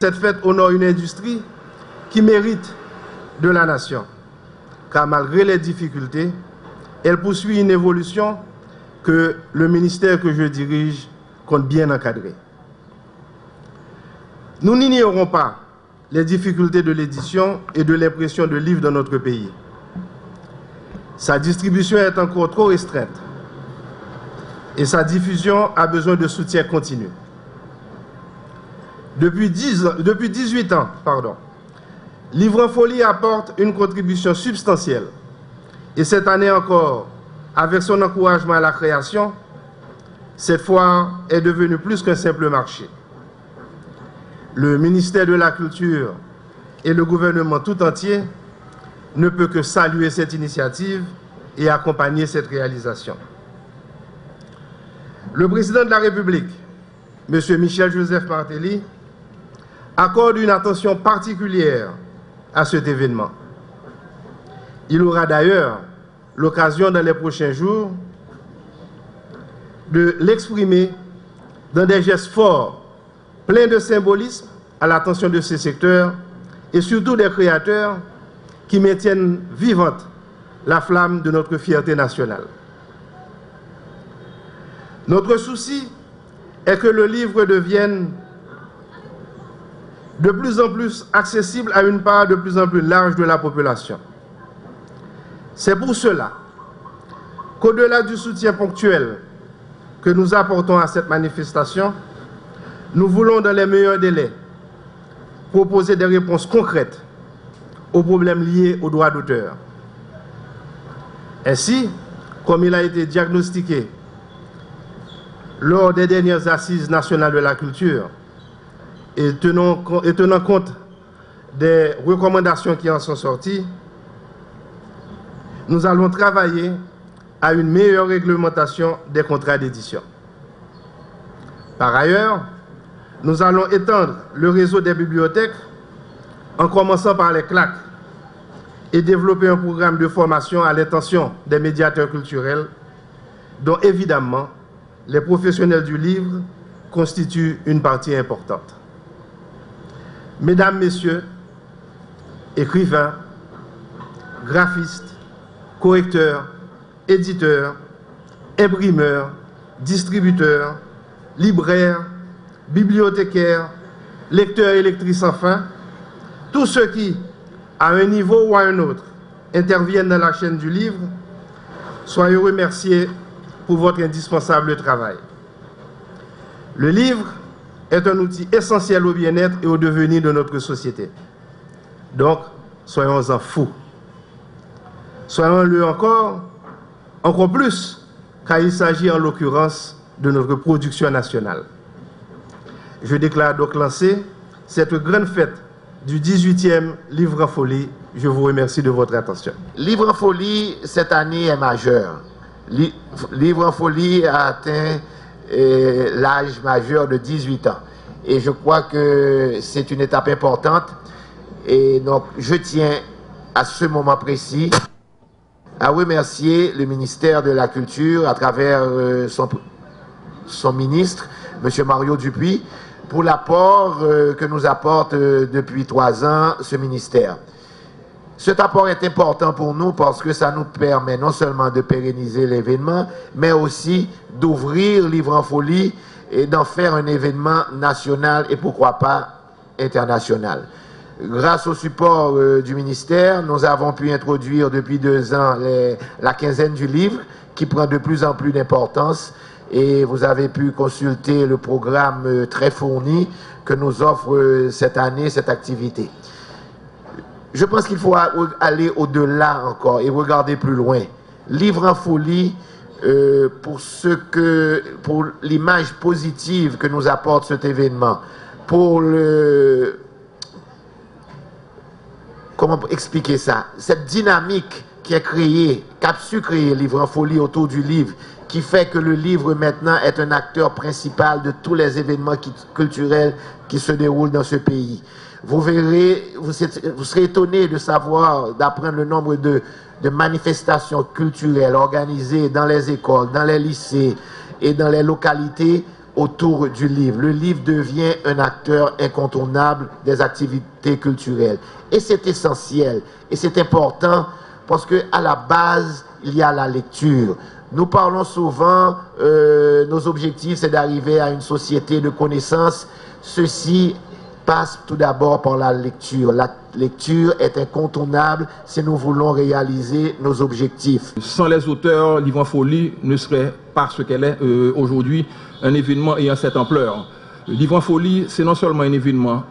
Cette fête honore une industrie qui mérite de la nation, car malgré les difficultés, elle poursuit une évolution que le ministère que je dirige compte bien encadrer. Nous n'ignorons pas les difficultés de l'édition et de l'impression de livres dans notre pays. Sa distribution est encore trop restreinte et sa diffusion a besoin de soutien continu. Depuis 18 ans, Livre en Folie apporte une contribution substantielle. Et cette année encore, avec son encouragement à la création, cette foire est devenue plus qu'un simple marché. Le ministère de la Culture et le gouvernement tout entier ne peut que saluer cette initiative et accompagner cette réalisation. Le président de la République, M. Michel-Joseph Martelly, accorde une attention particulière à cet événement. Il aura d'ailleurs l'occasion dans les prochains jours de l'exprimer dans des gestes forts, pleins de symbolisme à l'attention de ces secteurs et surtout des créateurs qui maintiennent vivante la flamme de notre fierté nationale. Notre souci est que le livre devienne de plus en plus accessible à une part de plus en plus large de la population. C'est pour cela qu'au-delà du soutien ponctuel que nous apportons à cette manifestation, nous voulons dans les meilleurs délais proposer des réponses concrètes aux problèmes liés aux droits d'auteur. Ainsi, comme il a été diagnostiqué lors des dernières assises nationales de la culture, et tenant compte des recommandations qui en sont sorties, nous allons travailler à une meilleure réglementation des contrats d'édition. Par ailleurs, nous allons étendre le réseau des bibliothèques en commençant par les CLAC et développer un programme de formation à l'intention des médiateurs culturels dont évidemment les professionnels du livre constituent une partie importante. Mesdames, Messieurs, écrivains, graphistes, correcteurs, éditeurs, imprimeurs, distributeurs, libraires, bibliothécaires, lecteurs et lectrices enfin, tous ceux qui, à un niveau ou à un autre, interviennent dans la chaîne du livre, soyez remerciés pour votre indispensable travail. Le livre est un outil essentiel au bien-être et au devenir de notre société. Donc, soyons-en fous. Soyons-le encore plus, car il s'agit en l'occurrence de notre production nationale. Je déclare donc lancer cette grande fête du 18e Livre en Folie. Je vous remercie de votre attention. Livre en Folie, cette année, est majeur. Livre en Folie a atteint l'âge majeur de 18 ans. Et je crois que c'est une étape importante. Et donc, je tiens à ce moment précis à remercier le ministère de la Culture à travers son ministre, M. Mario Dupuis, pour l'apport que nous apporte depuis 3 ans ce ministère. Cet apport est important pour nous parce que ça nous permet non seulement de pérenniser l'événement, mais aussi d'ouvrir Livre en Folie et d'en faire un événement national et pourquoi pas international. Grâce au support du ministère, nous avons pu introduire depuis 2 ans la quinzaine du livre qui prend de plus en plus d'importance et vous avez pu consulter le programme très fourni que nous offre cette année, cette activité. Je pense qu'il faut aller au-delà encore et regarder plus loin. Livre en Folie, pour l'image positive que nous apporte cet événement, pour comment expliquer ça? Cette dynamique qui est créée, qu'a su créer Livre en Folie autour du livre, qui fait que le livre maintenant est un acteur principal de tous les événements culturels qui se déroulent dans ce pays. Vous verrez, vous serez étonné de savoir, d'apprendre le nombre de manifestations culturelles organisées dans les écoles, dans les lycées et dans les localités autour du livre. Le livre devient un acteur incontournable des activités culturelles. Et c'est essentiel, et c'est important, parce qu'à la base, il y a la lecture. Nous parlons souvent, nos objectifs, c'est d'arriver à une société de connaissances. Ceci passe tout d'abord par la lecture. La lecture est incontournable si nous voulons réaliser nos objectifs. Sans les auteurs, Livre en Folie ne serait pas ce qu'elle est aujourd'hui, un événement ayant cette ampleur. Livre en Folie, c'est non seulement un événement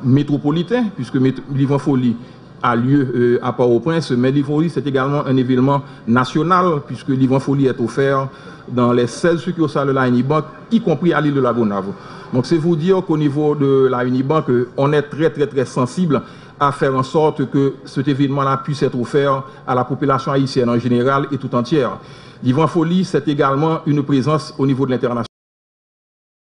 métropolitain, puisque Livre en Folie a lieu à Port-au-Prince, mais Livre en Folie, c'est également un événement national, puisque Livre en Folie est offert dans les 16 succursales de la Unibank, y compris à l'île de la Gonâve. Donc c'est vous dire qu'au niveau de la Unibank, on est très sensible à faire en sorte que cet événement-là puisse être offert à la population haïtienne en général et tout entière. Livre en Folie, c'est également une présence au niveau de l'international.